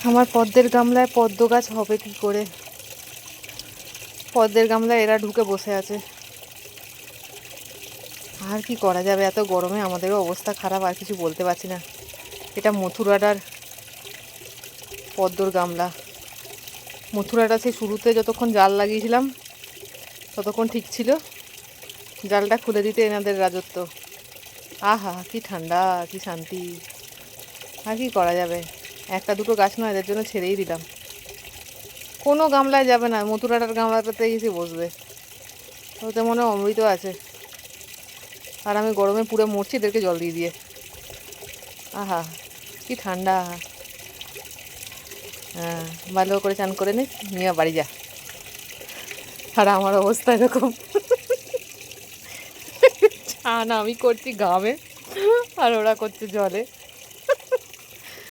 আমার পদ্মের গামলায় পদ্ম গাছ হবে কি করে? পদ্মের গামলায় এরা ঢুকে বসে আছে। আর কি করা যাবে, এত গরমে আমাদেরও অবস্থা খারাপ, আর কিছু বলতে পারছি না। এটা মথুরাটার পদ্মর গামলা। মথুরাটা সেই শুরুতে যতক্ষণ জাল লাগিয়েছিলাম ততক্ষণ ঠিক ছিল, জালটা খুলে দিতে এনাদের রাজত্ব। আহা কি ঠান্ডা, কি শান্তি। আর কি করা যাবে, একটা দুটো গাছ নয়, এদের জন্য ছেড়েই দিলাম। কোনো গামলায় যাবে না, মথুরাটার গামলাটাতে এসে বসবে। ওতে মনে হয় অমৃত আছে। আর আমি গরমে পুরো মরছি এদেরকে জল দিয়ে দিয়ে। আহা কি ঠান্ডা। হ্যাঁ, ভালো করে চান করে নিয়ে বাড়ি যা। আর আমার অবস্থা এরকম, চান আমি করছি ঘামে আর ওরা করছে জলে।